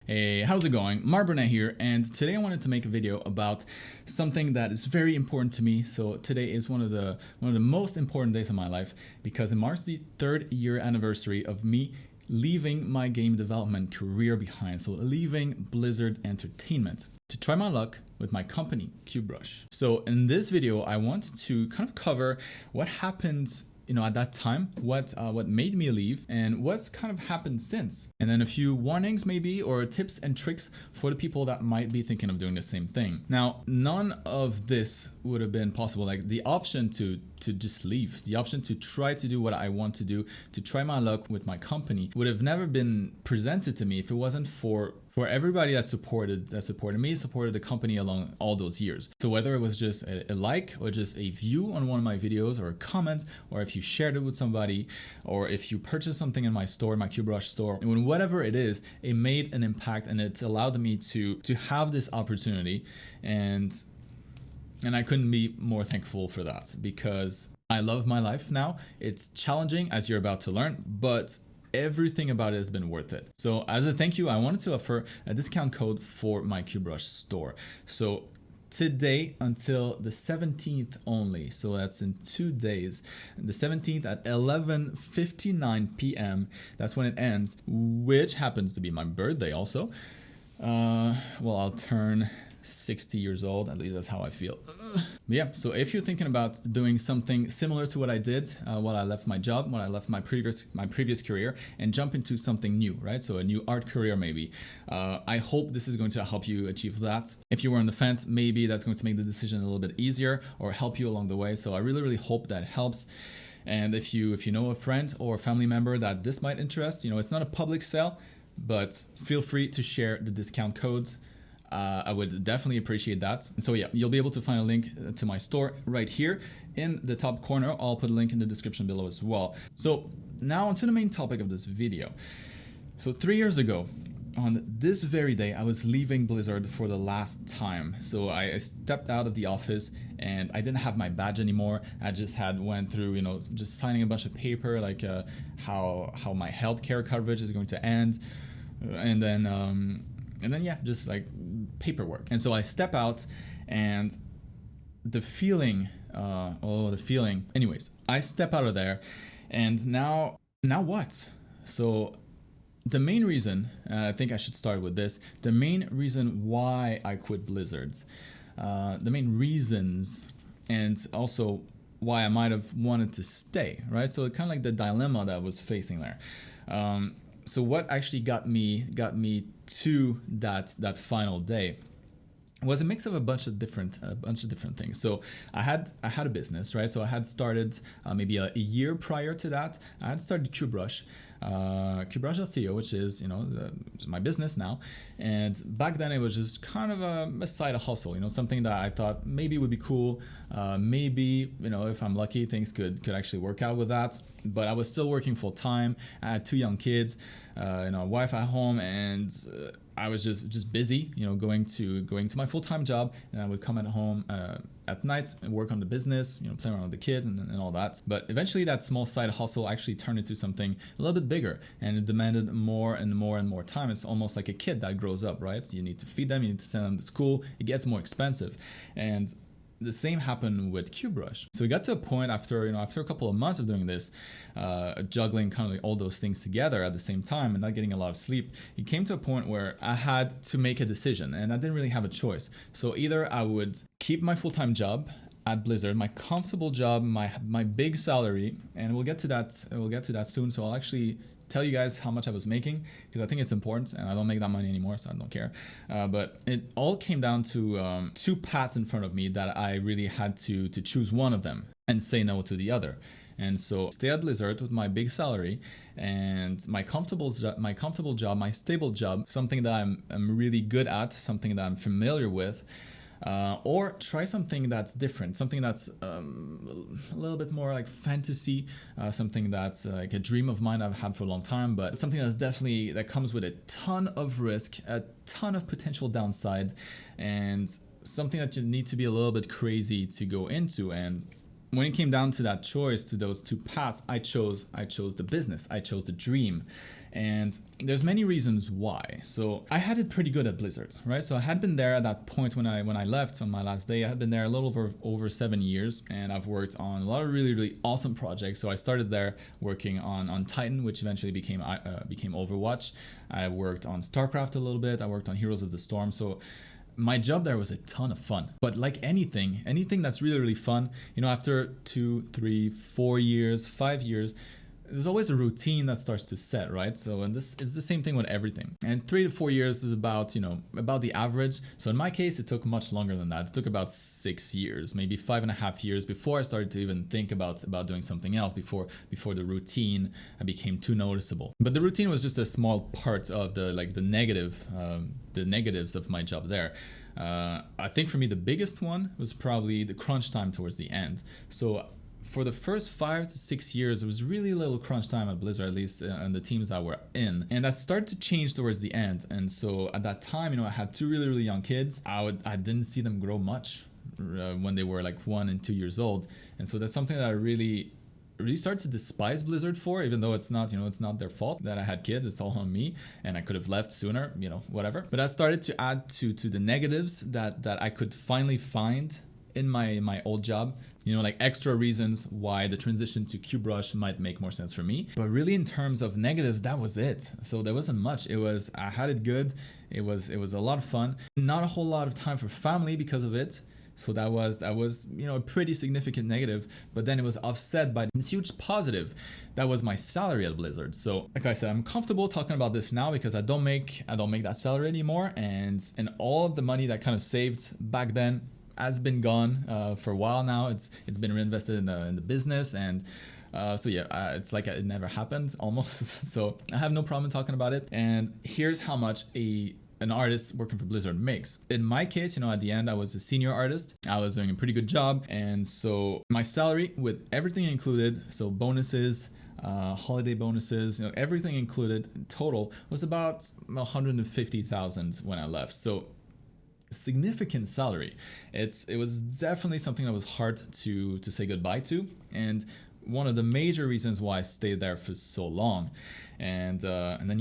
Hey, how's it going? Marc Brunet here, and today I wanted to make a video about something that is very important to me. So today is one of the most important days of my life because it marks the 3rd year anniversary of me leaving my game development career behind. So leaving Blizzard Entertainment to try my luck with my company, QBrush. So in this video, I want to kind of cover what happened at that time, what made me leave and what's kind of happened since. And then a few warnings maybe, or tips and tricks for the people that might be thinking of doing the same thing. Now, none of this would have been possible. Like the option to just leave, the option to try to do what I want to do, to try my luck with my company would have never been presented to me if it wasn't for everybody that supported me, supported the company along all those years. So whether it was just a like or just a view on one of my videos or a comment, or if you shared it with somebody, or if you purchased something in my store, my QBrush store, and whatever it is, it made an impact and it allowed me to have this opportunity. And I couldn't be more thankful for that because I love my life now. It's challenging, as you're about to learn, but everything about it has been worth it. So as a thank you, I wanted to offer a discount code for my QBrush store. So today until the 17th only, so that's in 2 days, the 17th at 11:59 p.m. that's when it ends, which happens to be my birthday also. Well, I'll turn 60 years old, at least that's how I feel. But yeah, so if you're thinking about doing something similar to what I did while I left my job, when I left my previous career, and jump into something new, right? So a new art career maybe. I hope this is going to help you achieve that. If you were on the fence, maybe that's going to make the decision a little bit easier or help you along the way. So I really hope that helps. And if you know a friend or a family member that this might interest, it's not a public sale, but feel free to share the discount codes. I would definitely appreciate that. And so yeah, you'll be able to find a link to my store right here in the top corner. I'll put a link in the description below as well. So now onto the main topic of this video. So 3 years ago, on this very day, I was leaving Blizzard for the last time. So I stepped out of the office and I didn't have my badge anymore. I just went through, just signing a bunch of paper, like how my healthcare coverage is going to end. And then yeah, just like paperwork. And so I step out and the feeling, anyways, I step out of there and now what? So the main reason, I think I should start with this, the main reason why I quit Blizzards, the main reasons, and also why I might have wanted to stay, right? So kind of like the dilemma that I was facing there. So what actually got me to that final day was a mix of a bunch of different things. So I had a business, right? So I had started maybe a year prior to that. I had started QBrush LTO, which is my business now. And back then it was just kind of a side hustle, something that I thought maybe would be cool. Maybe if I'm lucky, things could actually work out with that. But I was still working full time. I had 2 young kids, a wife at home, and I was just busy, going to my full-time job, and I would come at home at night and work on the business, play around with the kids and all that. But eventually that small side hustle actually turned into something a little bit bigger, and it demanded more and more time. It's almost like a kid that grows up, right? So you need to feed them, you need to send them to school. It gets more expensive. And the same happened with QBrush. So we got to a point after a couple of months of doing this, juggling kind of like all those things together at the same time and not getting a lot of sleep, it came to a point where I had to make a decision and I didn't really have a choice. So either I would keep my full-time job at Blizzard, my comfortable job, my big salary, and we'll get to that soon. So I'll actually tell you guys how much I was making because I think it's important, and I don't make that money anymore, so I don't care. But it all came down to 2 paths in front of me that I really had to choose one of them and say no to the other. And so stay at Blizzard with my big salary and my comfortable job, my stable job, something that I'm really good at, something that I'm familiar with. Or try something that's different, something that's a little bit more like fantasy, something that's like a dream of mine I've had for a long time, but something that comes with a ton of risk, a ton of potential downside, and something that you need to be a little bit crazy to go into. And when it came down to that choice, to those 2 paths, I chose the business, I chose the dream. And there's many reasons why. So I had it pretty good at Blizzard, right? So I had been there at that point when I left on my last day. I had been there a little over 7 years, and I've worked on a lot of really awesome projects. So I started there working on Titan, which eventually became Overwatch. I worked on StarCraft a little bit. I worked on Heroes of the Storm. So my job there was a ton of fun. But like anything that's really fun, after 2, 3, 4 years, 5 years, there's always a routine that starts to set, right? So, and this it's the same thing with everything. And 3 to 4 years is about the average. So in my case, it took much longer than that. It took about 6 years, maybe 5.5 years before I started to even think about doing something else, before the routine became too noticeable. But the routine was just a small part of the negatives of my job there. I think for me, the biggest one was probably the crunch time towards the end. So for the first 5 to 6 years, it was really little crunch time at Blizzard, at least in the teams that were in. And that started to change towards the end. And so at that time, I had 2 really young kids. I didn't see them grow much when they were like 1 and 2 years old. And so that's something that I really started to despise Blizzard for, even though it's not their fault that I had kids. It's all on me, and I could have left sooner, whatever. But I started to add to the negatives that I could finally find in my old job, like extra reasons why the transition to QBrush might make more sense for me. But really, in terms of negatives, that was it. So there wasn't much. I had it good. It was a lot of fun. Not a whole lot of time for family because of it. So that was a pretty significant negative, but then it was offset by this huge positive. That was my salary at Blizzard. So like I said, I'm comfortable talking about this now because I don't make that salary anymore, and all of the money that kind of saved back then has been gone for a while now. It's been reinvested in the business, and it's like it never happened almost. So I have no problem talking about it. And here's how much an artist working for Blizzard makes. In my case, at the end, I was a senior artist. I was doing a pretty good job, and so my salary with everything included, so bonuses, holiday bonuses, everything included, total was about 150,000 when I left. So significant salary. It was definitely something that was hard to say goodbye to, and one of the major reasons why I stayed there for so long. And then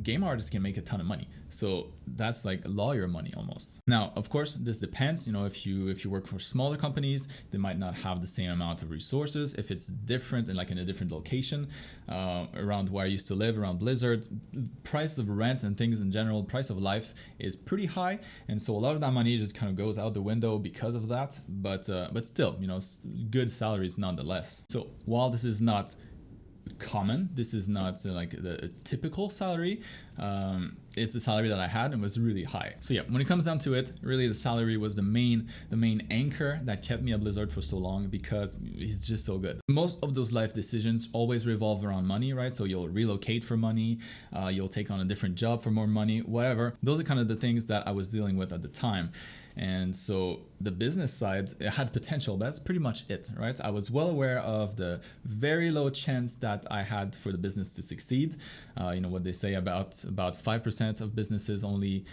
game artists can make a ton of money. So that's like lawyer money almost. Now, of course, this depends. If you work for smaller companies, they might not have the same amount of resources. If it's different and like in a different location, around where I used to live, around Blizzard, price of rent and things in general, price of life is pretty high, and so a lot of that money just kind of goes out the window because of that. But still, good salaries nonetheless. So while this is not common, this is not like the typical salary, it's the salary that I had and was really high. So yeah, when it comes down to it, really the salary was the main anchor that kept me at Blizzard for so long, because it's just so good. Most of those life decisions always revolve around money, right? So you'll relocate for money, you'll take on a different job for more money, whatever. Those are kind of the things that I was dealing with at the time. And so the business side, it had potential, but that's pretty much it, right? I was well aware of the very low chance that I had for the business to succeed. What they say about 5% of businesses only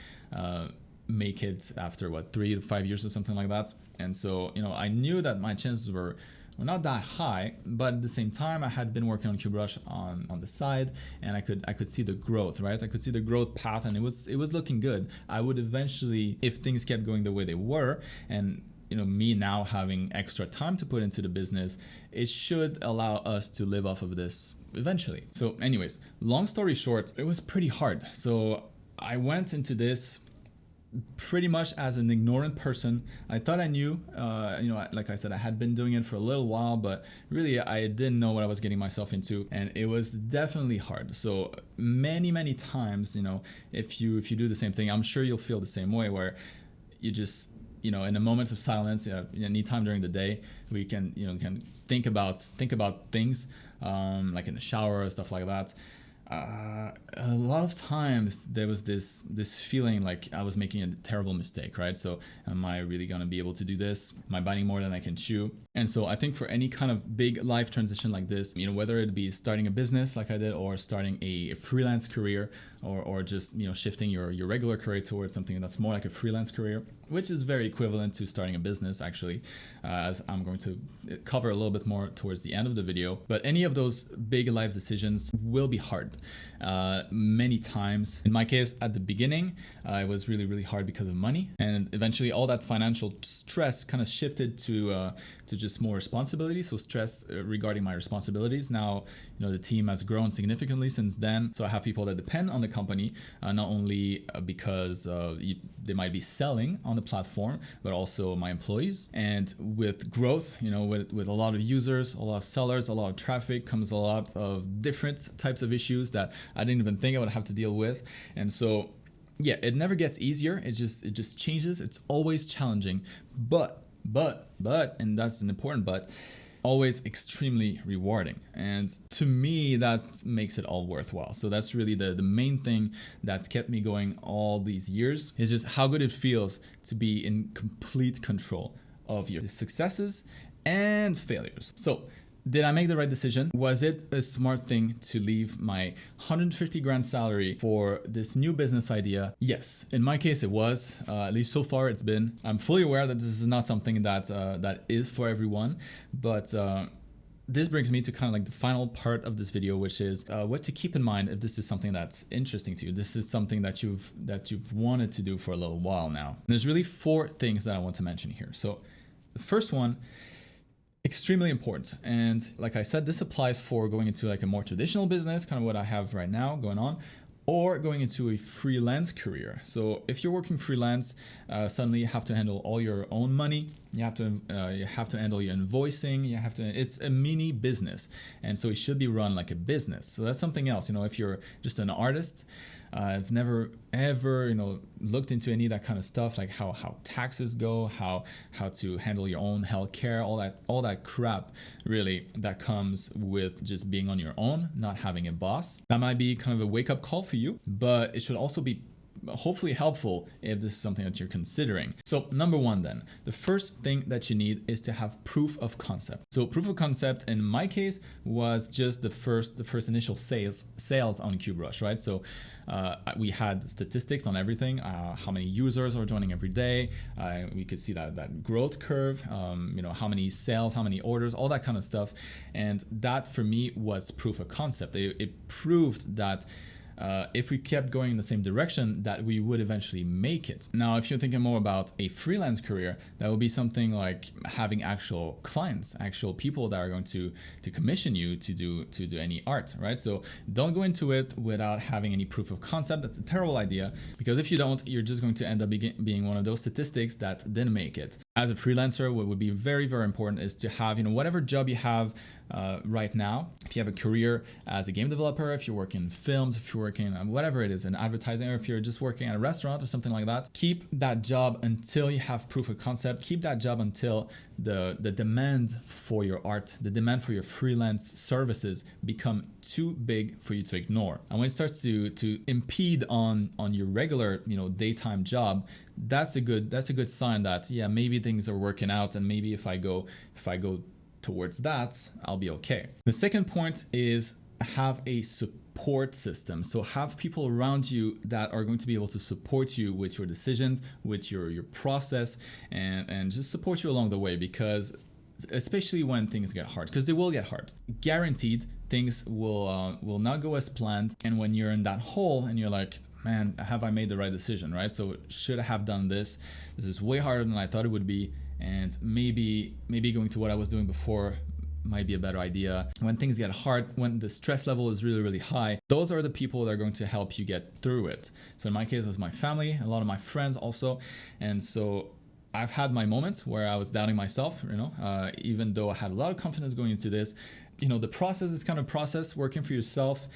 make it after 3 to 5 years or something like that. And so, I knew that my chances were not that high, but at the same time, I had been working on QBrush on the side, and I could see the growth, right? I could see the growth path, and it was looking good. I would eventually, if things kept going the way they were, and me now having extra time to put into the business, it should allow us to live off of this eventually. So anyways, long story short, it was pretty hard. So I went into this pretty much as an ignorant person. I thought I knew, like I said, I had been doing it for a little while, but really I didn't know what I was getting myself into, and it was definitely hard. So many times, if you do the same thing, I'm sure you'll feel the same way, where you just, in a moment of silence, any time during the day, we can think about things, like in the shower or stuff like that. A lot of times there was this feeling like I was making a terrible mistake, right? So am I really gonna be able to do this? Am I biting more than I can chew? And so I think for any kind of big life transition like this, whether it be starting a business like I did, or starting a freelance career, or just, shifting your regular career towards something that's more like a freelance career, which is very equivalent to starting a business actually, as I'm going to cover a little bit more towards the end of the video. But any of those big life decisions will be hard. Many times, in my case, at the beginning, it was really, really hard because of money. And eventually all that financial stress kind of shifted to just more responsibility. So stress regarding my responsibilities. Now, the team has grown significantly since then. So I have people that depend on the company, not only because they might be selling on the platform, but also my employees. And with growth, with a lot of users, a lot of sellers, a lot of traffic, comes a lot of different types of issues that I didn't even think I would have to deal with. And so, yeah, it never gets easier. It just changes. It's always challenging, but, and that's an important but, always extremely rewarding. And to me, that makes it all worthwhile. So that's really the main thing that's kept me going all these years, is just how good it feels to be in complete control of your successes and failures. So did I make the right decision? Was it a smart thing to leave my 150 grand salary for this new business idea? Yes, in my case it was. At least so far it's been. I'm fully aware that this is not something that is for everyone, but this brings me to kind of like the final part of this video, which is what to keep in mind if this is something that's interesting to you. This is something that you've wanted to do for a little while now. And there's really 4 things that I want to mention here. So the first one, extremely important. And like I said, this applies for going into like a more traditional business, kind of what I have right now going on, or going into a freelance career. So if you're working freelance, suddenly you have to handle all your own money. You have to handle your invoicing. It's a mini business. And so it should be run like a business. So that's something else. If you're just an artist, I've never ever looked into any of that kind of stuff, like how taxes go, how to handle your own healthcare, all that crap really that comes with just being on your own, not having a boss. That might be kind of a wake-up call for you, but it should also be hopefully helpful if this is something that you're considering. So number 1 then, the first thing that you need is to have proof of concept. So proof of concept in my case was just the first initial sales on QBrush, right? So we had statistics on everything, how many users are joining every day. We could see that growth curve, how many sales, how many orders, all that kind of stuff. And that for me was proof of concept. It proved that if we kept going in the same direction, that we would eventually make it. Now, if you're thinking more about a freelance career, that would be something like having actual clients, actual people that are going to commission you to do any art, right? So don't go into it without having any proof of concept. That's a terrible idea, because if you don't, you're just going to end up being one of those statistics that didn't make it. As a freelancer, what would be very, very important is to have, whatever job you have right now. If you have a career as a game developer, if you're working in films, if you're working on whatever it is in advertising, or if you're just working at a restaurant or something like that, keep that job until you have proof of concept. Keep that job until the demand for your art, the demand for your freelance services become too big for you to ignore. And when it starts to impede on your regular, daytime job, that's a good sign that, yeah, maybe things are working out, and maybe if I go towards that, I'll be okay. The second point is have a support system. So have people around you that are going to be able to support you with your decisions, with your process, and just support you along the way, because especially when things get hard, because they will get hard. Guaranteed, things will not go as planned. And when you're in that hole and you're like, man, have I made the right decision, right? So should I have done this? This is way harder than I thought it would be. And maybe going to what I was doing before might be a better idea. When things get hard, when the stress level is really, really high, those are the people that are going to help you get through it. So in my case, it was my family, a lot of my friends also. And so I've had my moments where I was doubting myself, even though I had a lot of confidence going into this. The process is kind of process, working for yourself,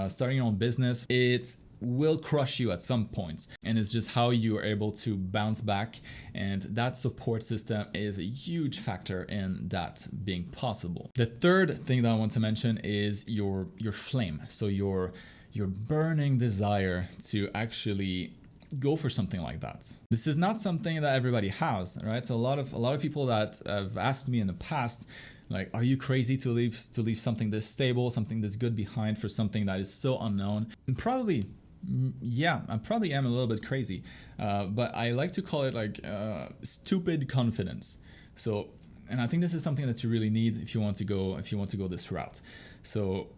starting your own business. It will crush you at some points, and it's just how you are able to bounce back, and that support system is a huge factor in that being possible. The third thing that I want to mention is your flame. So your burning desire to actually go for something like that. This is not something that everybody has, right? So a lot of people that have asked me in the past, like, are you crazy to leave something this stable, something this good behind for something that is so unknown? And probably, yeah, I probably am a little bit crazy, but I like to call it like stupid confidence. So, and I think this is something that you really need if you want to go this route. So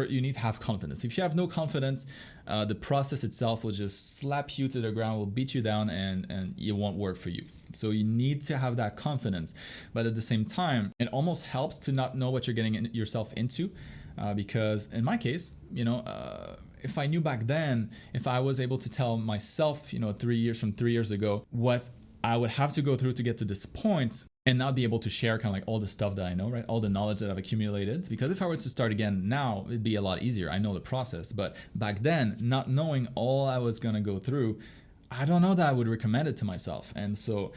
you need to have confidence. If you have no confidence, the process itself will just slap you to the ground, will beat you down, and it won't work for you. So you need to have that confidence. But at the same time, it almost helps to not know what you're getting yourself into, because in my case, if I knew back then, if I was able to tell myself, 3 years ago, what I would have to go through to get to this point, and not be able to share kind of like all the stuff that I know, right? All the knowledge that I've accumulated. Because if I were to start again now, it'd be a lot easier. I know the process. But back then, not knowing all I was going to go through, I don't know that I would recommend it to myself. And so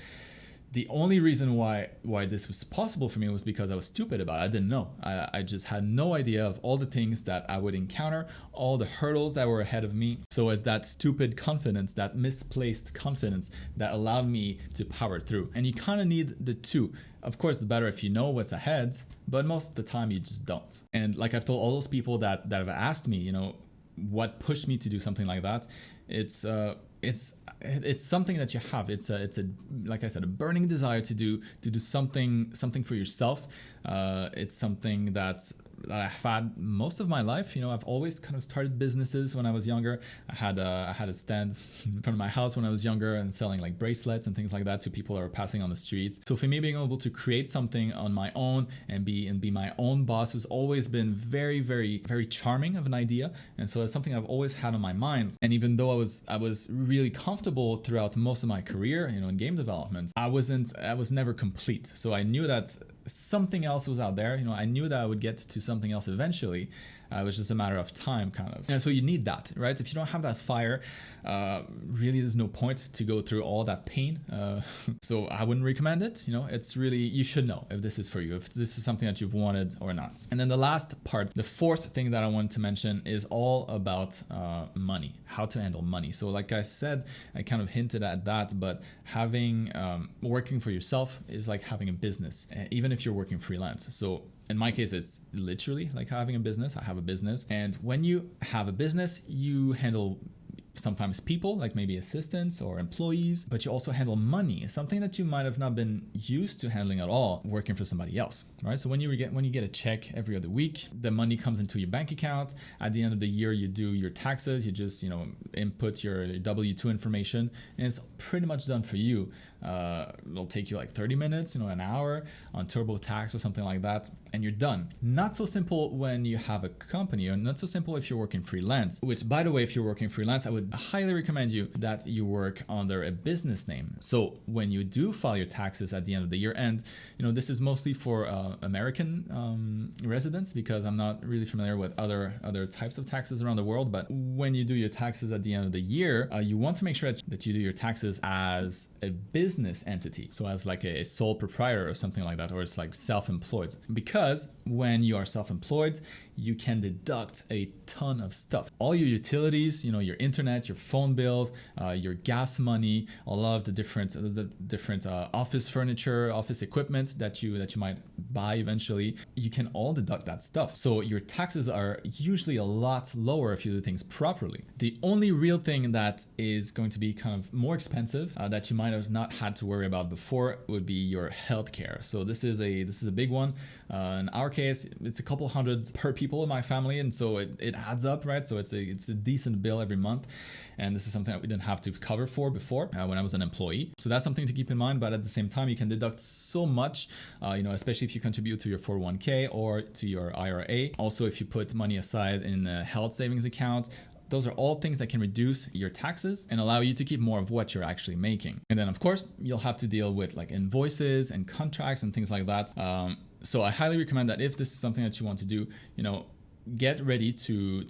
the only reason why this was possible for me was because I was stupid about it. I didn't know. I just had no idea of all the things that I would encounter, all the hurdles that were ahead of me. So it's that stupid confidence, that misplaced confidence that allowed me to power through. And you kind of need the two. Of course, it's better if you know what's ahead, but most of the time you just don't. And like I've told all those people that have asked me, what pushed me to do something like that, it's something that you have. It's a like I said, a burning desire to do something for yourself. It's something that I've had most of my life. I've always kind of started businesses when I was younger. I had a stand in front of my house when I was younger and selling like bracelets and things like that to people that were passing on the streets. So for me, being able to create something on my own and be my own boss has always been very, very, very charming of an idea. And so it's something I've always had on my mind. And even though I was really comfortable throughout most of my career, in game development, I was never complete. So I knew that something else was out there. I knew that I would get to something else eventually. It was just a matter of time, kind of. And so you need that, right? If you don't have that fire, really there's no point to go through all that pain. So I wouldn't recommend it. It's really, you should know if this is for you, if this is something that you've wanted or not. And then the last part, the fourth thing that I wanted to mention is all about money, how to handle money. So like I said, I kind of hinted at that, but having, working for yourself is like having a business, even if you're working freelance. So in my case, it's literally like having a business. I have a business. And when you have a business, you handle sometimes people, like maybe assistants or employees, but you also handle money, something that you might have not been used to handling at all working for somebody else, right? So when you get a check every other week, the money comes into your bank account. At the end of the year, you do your taxes, you just, input your W-2 information, and it's pretty much done for you. It'll take you like 30 minutes, an hour on TurboTax or something like that, and you're done. Not so simple when you have a company, or not so simple if you're working freelance, which by the way, if you're working freelance, I would highly recommend you that you work under a business name. So when you do file your taxes at the end of the year, and this is mostly for American residents, because I'm not really familiar with other types of taxes around the world, but when you do your taxes at the end of the year, you want to make sure that you do your taxes as a business entity. So as like a sole proprietor or something like that, or it's like self-employed. Because when you are self-employed, you can deduct a ton of stuff. All your utilities, your internet, your phone bills, your gas money, a lot of the different office furniture, office equipment that you might buy eventually, you can all deduct that stuff. So your taxes are usually a lot lower if you do things properly. The only real thing that is going to be kind of more expensive that you might have not had to worry about before would be your healthcare. So this is a big one. In our case, it's a couple hundred per people in my family, and so it adds up, right? So it's a decent bill every month, and this is something that we didn't have to cover for before when I was an employee. So that's something to keep in mind. But at the same time, you can deduct so much, especially if you contribute to your 401k or to your IRA. Also, if you put money aside in a health savings account. Those are all things that can reduce your taxes and allow you to keep more of what you're actually making. And then of course, you'll have to deal with like invoices and contracts and things like that. So I highly recommend that if this is something that you want to do, get ready to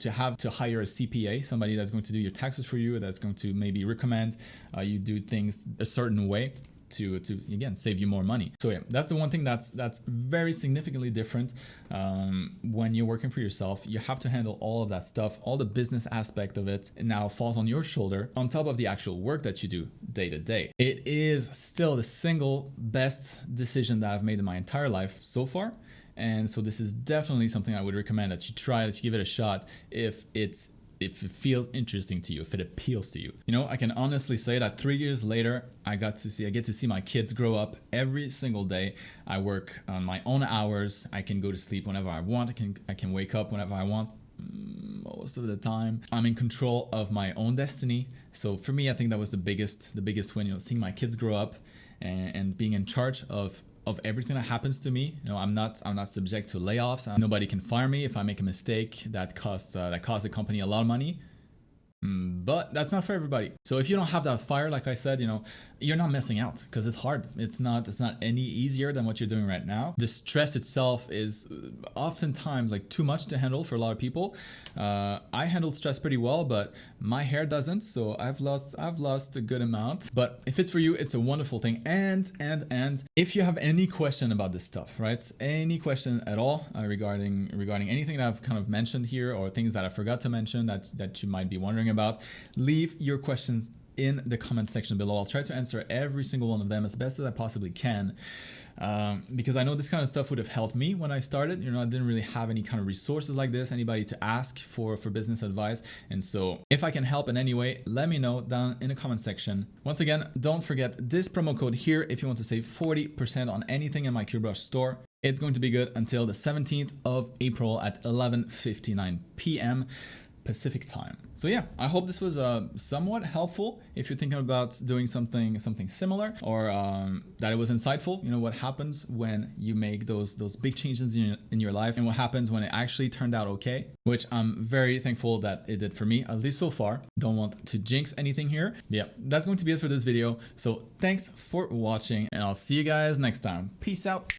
hire a CPA, somebody that's going to do your taxes for you, that's going to maybe recommend you do things a certain way. to again save you more money. So yeah, that's the one thing that's very significantly different. When you're working for yourself, you have to handle all of that stuff. All the business aspect of it now falls on your shoulder, on top of the actual work that you do day to day. It is still the single best decision that I've made in my entire life so far. And so this is definitely something I would recommend that you try, that you give it a shot if it feels interesting to you, if it appeals to you. You know, I can honestly say that 3 years later, I get to see my kids grow up every single day. I work on my own hours. I can go to sleep whenever I want. I can wake up whenever I want. Most of the time, I'm in control of my own destiny. So for me, I think that was the biggest win. You know, seeing my kids grow up and being in charge of everything that happens to me. You know, I'm not subject to layoffs. Nobody can fire me if I make a mistake that costs the company a lot of money. But that's not for everybody. So if you don't have that fire, like I said, you know, you're not missing out, because it's hard. It's not any easier than what you're doing right now. The stress itself is oftentimes like too much to handle for a lot of people. I handle stress pretty well, but my hair doesn't. So I've lost a good amount. But if it's for you, it's a wonderful thing. And if you have any question about this stuff, right? Any question at all regarding anything that I've kind of mentioned here, or things that I forgot to mention that you might be wondering about, leave your questions in the comment section below. I'll try to answer every single one of them as best as I possibly can, because I know this kind of stuff would have helped me when I started. You know, I didn't really have any kind of resources like this, anybody to ask for business advice. And so if I can help in any way, let me know down in the comment section. Once again, don't forget this promo code here if you want to save 40% on anything in my QBrush store. It's going to be good until the 17th of April at 11:59 p.m. Pacific time. So yeah, I hope this was somewhat helpful if you're thinking about doing something similar, or that it was insightful. You know, what happens when you make those big changes in your life, and what happens when it actually turned out okay, which I'm very thankful that it did for me, at least so far. Don't want to jinx anything here. Yeah, that's going to be it for this video. So thanks for watching, and I'll see you guys next time. Peace out.